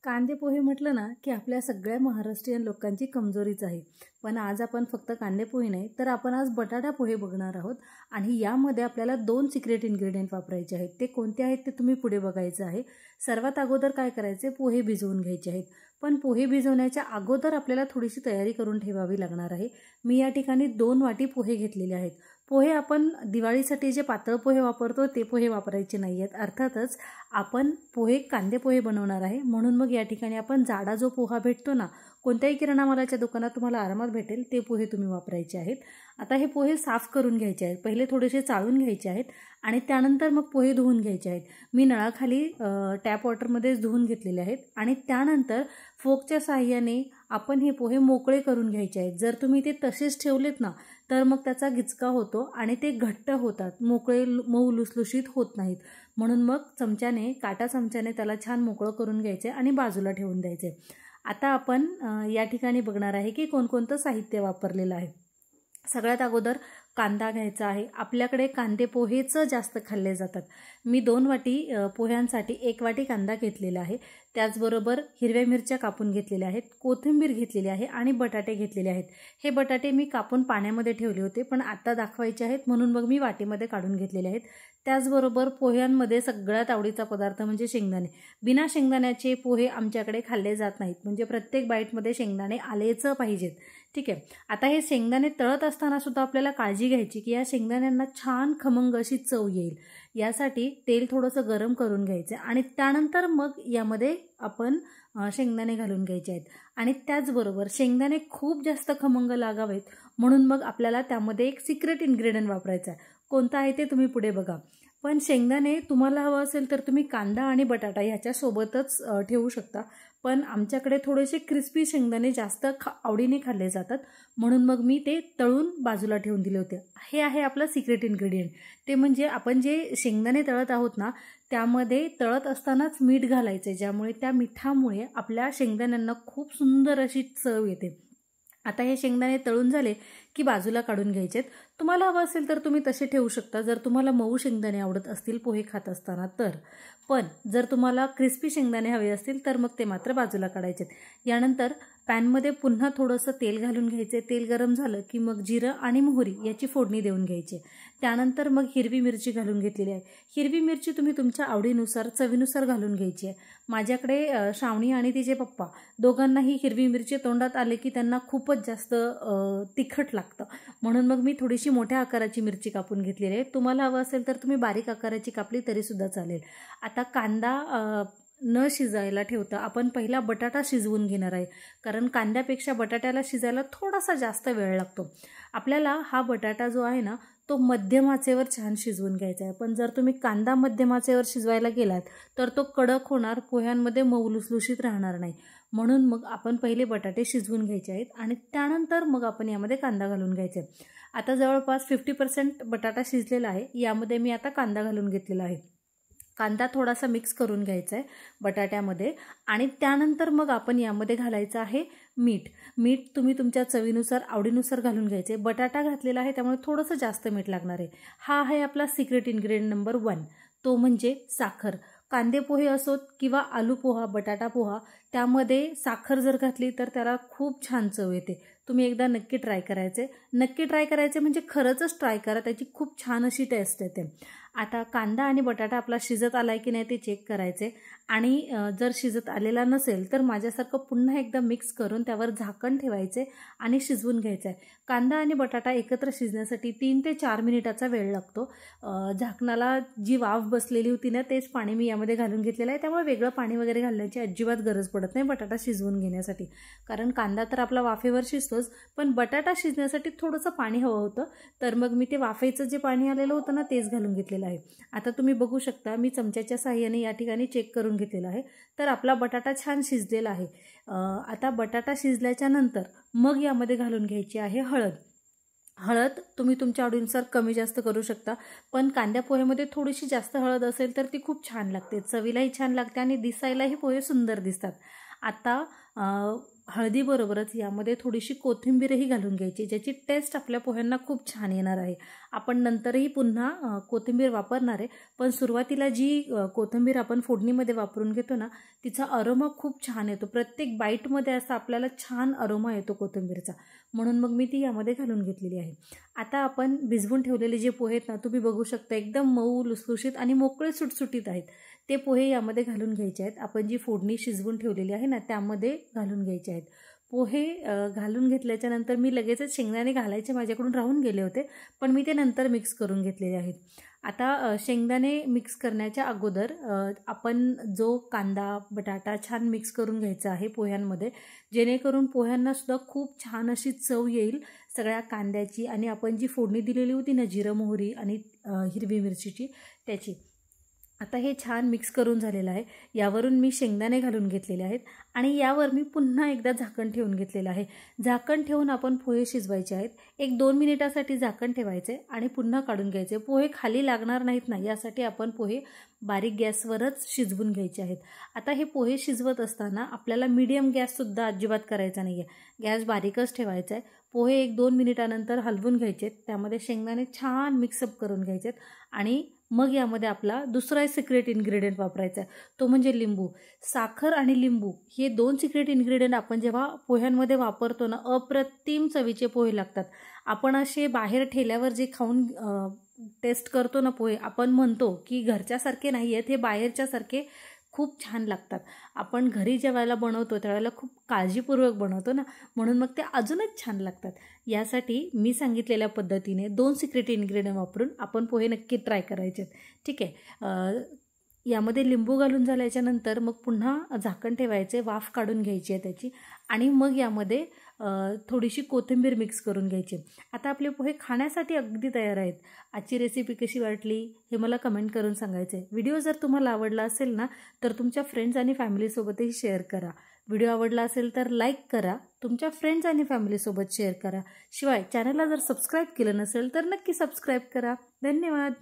कांदे पोहे म्हटलं ना की आपल्या सगळ्या महाराष्ट्रीयन लोकांची कमजोरीच आहे. पण आज आपण फक्त कांदे पोहे नाही तर आपण आज बटाटा पोहे बघणार आहोत आणि यामध्ये आपल्याला 2 सिक्रेट इन्ग्रेडियंट वापरायचे आहेत. ते कोणते आहेत ते तुम्ही पुढे बघायचं आहे. सर्वात अगोदर काय करायचे, पोहे भिजवून घ्यायचे आहेत. पण पोहे भिजवण्याच्या अगोदर आपल्याला थोडीशी तयारी करून ठेवावी लागणार आहे. मी या ठिकाणी 2 वाटी पोहे घेतलेले आहेत. पोहे आपण दिवाळीसाठी जे पातळ पोहे वापरतो ते पोहे वापरायचे नाही आहेत. अर्थातच आपण पोहे कांदे पोहे बनवणार आहे, म्हणून मग या ठिकाणी आपण जाडा जो पोहा भेटतो ना, कोणत्याही किराणा मालाच्या दुकानात तुम्हाला आरामात भेटेल ते पोहे तुम्ही वापरायचे आहेत. आता हे पोहे साफ करून घ्यायचे आहेत. पहिले थोडेसे चाळून घ्यायचे आहेत आणि त्यानंतर मग पोहे धुवून घ्यायचे आहेत. मी नळाखाली टॅप वॉटरमध्येच धुवून घेतलेले आहेत आणि त्यानंतर फोकच्या साहाय्याने आपण हे पोहे मोकळे करून घ्यायचे आहेत. जर तुम्ही ते तसेच ठेवलेत ना तर मग त्याचा गिचका होतो आणि ते घट्ट होतात, मोकळे मऊ लुसलुशीत होत नाहीत. म्हणून मग काटा चमच्याने त्याला छान मोकळं करून घ्यायचे आणि बाजूला ठेवून द्यायचे. आता आपण या ठिकाणी बघणार आहे की कोणकोणतं साहित्य वापरलेलं आहे. सगळ्यात अगोदर कांदा घ्यायचा आहे. आपल्याकडे कांदे पोहेच जास्त खाल्ले जातात. मी 2 वाटी पोह्यांसाठी 1 वाटी कांदा घेतलेला आहे. त्याचबरोबर हिरव्या मिरच्या कापून घेतलेल्या आहेत, कोथिंबीर घेतलेली आहे आणि बटाटे घेतलेले आहेत. हे बटाटे मी कापून पाण्यामध्ये ठेवले होते, पण आता दाखवायचे आहेत म्हणून मग मी वाटीमध्ये काढून घेतलेले आहेत. त्याचबरोबर पोह्यांमध्ये सगळ्यात आवडीचा पदार्थ म्हणजे शेंगदाणे. बिना शेंगदाण्याचे पोहे आमच्याकडे खाल्ले जात नाहीत, म्हणजे प्रत्येक बाईटमध्ये शेंगदाणे आलेच पाहिजेत. ठीक आहे. आता हे शेंगदाणे तळत असताना सुद्धा आपल्याला काळजी घ्यायची की या शेंगदाण्यांना छान खमंग अशी चव येईल. यासाठी तेल थोडंसं गरम करून घ्यायचं आणि त्यानंतर मग यामध्ये आपण शेंगदाणे घालून घ्यायचे आहेत. आणि त्याचबरोबर शेंगदाणे खूप जास्त खमंग लागावेत म्हणून मग आपल्याला त्यामध्ये एक सिक्रेट इन्ग्रेडियंट वापरायचा आहे. कोणता आहे ते तुम्ही पुढे बघा. पण शेंगदाणे तुम्हाला हवं असेल तर तुम्ही कांदा आणि बटाटा ह्याच्यासोबतच ठेवू शकता. पण आमच्याकडे थोडेसे क्रिस्पी शेंगदाणे जास्त आवडीने खाल्ले जातात, म्हणून मग मी ते तळून बाजूला ठेवून दिले होते. हे आहे आपलं सिक्रेट इन्ग्रेडियंट. ते म्हणजे आपण जे शेंगदाणे तळत आहोत ना त्यामध्ये तळत असतानाच मीठ घालायचे, ज्यामुळे त्या मिठामुळे आपल्या शेंगदाण्यांना खूप सुंदर अशी चव येते. आता हे शेंगदाणे तळून झाले की बाजूला काढून घ्यायचेत. तुम्हाला हवं असेल तर तुम्ही तसे ठेवू शकता जर तुम्हाला मऊ शेंगदाणे आवडत असतील पोहे खात असताना तर. पण जर तुम्हाला क्रिस्पी शेंगदाणे हवे असतील तर मग ते मात्र बाजूला काढायचेत. यानंतर पॅनमध्ये पुन्हा थोडंसं तेल घालून घ्यायचे. तेल गरम झालं की मग जिरं आणि मोहरी याची फोडणी देऊन घ्यायची. त्यानंतर मग हिरवी मिरची घालून घेतलेली आहे. हिरवी मिरची तुम्ही तुमच्या आवडीनुसार चवीनुसार घालून घ्यायची आहे. माझ्याकडे श्रावणी आणि तिचे पप्पा दोघांनाही हिरवी मिरची तोंडात आले की त्यांना खूपच जास्त तिखट लागतं, म्हणून मग मी थोडीशी मोठ्या आकाराची मिरची कापून घेतलेली आहे. तुम्हाला हवं असेल तर तुम्ही बारीक आकाराची कापली तरीसुद्धा चालेल. आता कांदा न शिजायला ठेवता आपण पहिला बटाटा शिजवून घेणार आहे, कारण कांद्यापेक्षा बटाट्याला शिजायला थोडासा जास्त वेळ लागतो. आपल्याला हा बटाटा जो आहे ना तो मध्यम आचेवर छान शिजवून घ्यायचा आहे. पण जर तुम्ही कांदा मध्यम आचेवर शिजवायला गेलात तर तो कडक होणार, पोह्यांमध्ये मऊ लुसलुशीत राहणार नाही. म्हणून मग आपण पहिले बटाटे शिजवून घ्यायचे आहेत आणि त्यानंतर मग आपण यामध्ये कांदा घालून घ्यायचे. आता जवळपास 50% बटाटा शिजलेला आहे. यामध्ये मी आता कांदा घालून घेतलेला आहे. कांदा थोडासा मिक्स करून घ्यायचा आहे बटाट्यामध्ये आणि त्यानंतर मग आपण यामध्ये घालायचं आहे मीठ. मीठ तुम्ही तुमच्या चवीनुसार आवडीनुसार घालून घ्यायचे. बटाटा घातलेला आहे त्यामुळे थोडंसं जास्त मीठ लागणार आहे. हा आहे आपला सिक्रेट इन्ग्रेडियंट नंबर 1, तो म्हणजे साखर. कांदे पोहे असोत किंवा आलू पोहा, बटाटा पोहा, त्यामध्ये साखर जर घातली तर त्याला खूप छान चव येते. तुम्ही एकदा नक्की ट्राय करायचे म्हणजे खरंच ट्राय करा, त्याची खूप छान अशी टेस्ट येते. आता कांदा आणि बटाटा आपला शिजत आलाय की नाही ते चेक करायचे आणि जर शिजत आलेला नसेल तर माझ्यासारखं पुन्हा एकदा मिक्स करून त्यावर झाकण ठेवायचे आणि शिजवून घ्यायचं आहे. कांदा आणि बटाटा एकत्र शिजण्यासाठी 3 ते 4 मिनिटाचा वेळ लागतो. झाकणाला जी वाफ बसलेली होती ना तेच पाणी मी यामध्ये घालून घेतलेलं आहे, त्यामुळे वेगळं पाणी वगैरे घालण्याची अजिबात गरज पडत नाही बटाटा शिजवून घेण्यासाठी, कारण कांदा तर आपला वाफेवर शिजतोच, पण बटाटा शिजण्यासाठी थोडंसं पाणी हवं होतं. तर मग मी ते वाफेचं जे पाणी आलेलं होतं ना तेच घालून घेतलेलं आहे. आता तुम्ही बघू शकता मी चमच्याच्या साहाय्याने या ठिकाणी चेक करून घेतलेला आहे. तर आपला बटाटा छान शिजलेला आहे. आता बटाटा शिजल्याच्या नंतर मग यामध्ये घालून घ्यायची आहे हळद तुम्ही तुमच्या आवडीनुसार कमी जास्त करू शकता, पण कांद्या पोहेमध्ये थोडीशी जास्त हळद असेल तर ती खूप छान लागते, चवीलाही छान लागते आणि दिसायलाही पोहे सुंदर दिसतात. आता हळदीबरोबरच यामध्ये थोडीशी कोथिंबीरही घालून घ्यायची, ज्याची टेस्ट आपल्या पोह्यांना खूप छान येणार आहे. आपण नंतरही पुन्हा कोथिंबीर वापरणार आहे, पण सुरुवातीला जी कोथिंबीर आपण फोडणीमध्ये वापरून घेतो ना, तिचा अरोमा खूप छान येतो. प्रत्येक बाईटमध्ये असा आपल्याला छान अरोमा येतो कोथिंबीरचा, म्हणून मग मी ती यामध्ये घालून घेतलेली आहे. आता आपण भिजवून ठेवलेले जे पोहे आहेत ना, तुम्ही बघू शकता एकदम मऊ लुसलुशीत आणि मोकळे सुटसुटीत आहेत. ते पोहे यामध्ये घालून घ्यायचे आहेत. आपण जी फोडणी शिजवून ठेवलेली आहे ना, त्यामध्ये घालून घ्यायचे आहेत. पोहे घालून घेतल्याच्या नंतर मी लगेचच शेंगदाणे घालायचे माझ्याकडून राहून गेले होते, पण मी ते नंतर मिक्स करून घेतलेले आहेत. आता शेंगदाणे मिक्स करण्याच्या अगोदर आपण जो कांदा बटाटा छान मिक्स करून घ्यायचा आहे पोह्यांमध्ये, जेणेकरून पोह्यांनासुद्धा खूप छान अशी चव येईल सगळ्या कांद्याची आणि आपण जी फोडणी दिलेली होती ना जिरं मोहरी आणि हिरवी मिरचीची त्याची. आता हे छान मिक्स करून झालेलं आहे. यावरून मी शेंगदाणे घालून घेतलेले आहेत आणि यावर मी पुन्हा एकदा झाकण ठेवून घेतलेलं आहे. झाकण ठेवून आपण पोहे शिजवायचे आहेत. 1-2 मिनिटासाठी झाकण ठेवायचे आणि पुन्हा काढून घ्यायचे. पोहे खाली लागणार नाहीत ना, यासाठी आपण पोहे बारीक गॅसवरच शिजवून घ्यायचे आहेत. आता हे पोहे शिजवत असताना आपल्याला मीडियम गॅससुद्धा अजिबात करायचा नाही आहे, गॅस बारीकच ठेवायचा आहे. पोहे 1-2 मिनिटानंतर हलवून घ्यायचे, त्यामध्ये शेंगदाणे छान मिक्सअप करून घ्यायचे आणि मग यामध्ये आपला दुसरा सिक्रेट इन्ग्रेडियंट वापरायचा आहे, तो म्हणजे लिंबू. साखर आणि लिंबू हे 2 सिक्रेट इन्ग्रेडियंट आपण जेव्हा पोह्यांमध्ये वापरतो ना, अप्रतिम चवीचे पोहे लागतात. आपण असे बाहेर ठेल्यावर जे खाऊन टेस्ट करतो ना पोहे, आपण म्हणतो की घरच्यासारखे नाही आहेत, हे बाहेरच्यासारखे खूप छान लागतात. आपण घरी जेवायला बनवतो त्यावेळेला खूप काळजीपूर्वक बनवतो ना, म्हणून मग ते अजूनच छान लागतात. यासाठी मी सांगितलेल्या पद्धतीने 2 सिक्रेट इन्ग्रेडियंट वापरून आपण पोहे नक्की ट्राय करायचे. ठीक आहे. यामध्ये लिंबू घालून झाल्याच्यानंतर मग पुन्हा झाकण ठेवायचे, वाफ काढून घ्यायची आहे त्याची आणि मग यामध्ये थोडीशी कोथिंबीर मिक्स करून घ्यायची. आता आपले पोहे खाण्यासाठी अगदी तयार आहेत. आजची रेसिपी कशी वाटली हे मला कमेंट करून सांगायचं आहे. व्हिडिओ जर तुम्हाला आवडला असेल ना, तर तुमच्या फ्रेंड्स आणि फॅमिलीसोबतही शेअर करा. व्हिडिओ आवडला असेल तर लाईक करा, तुमच्या फ्रेंड्स आणि फॅमिलीसोबत शेअर करा. शिवाय चॅनलला जर सबस्क्राईब केलं नसेल तर नक्की सबस्क्राईब करा. धन्यवाद.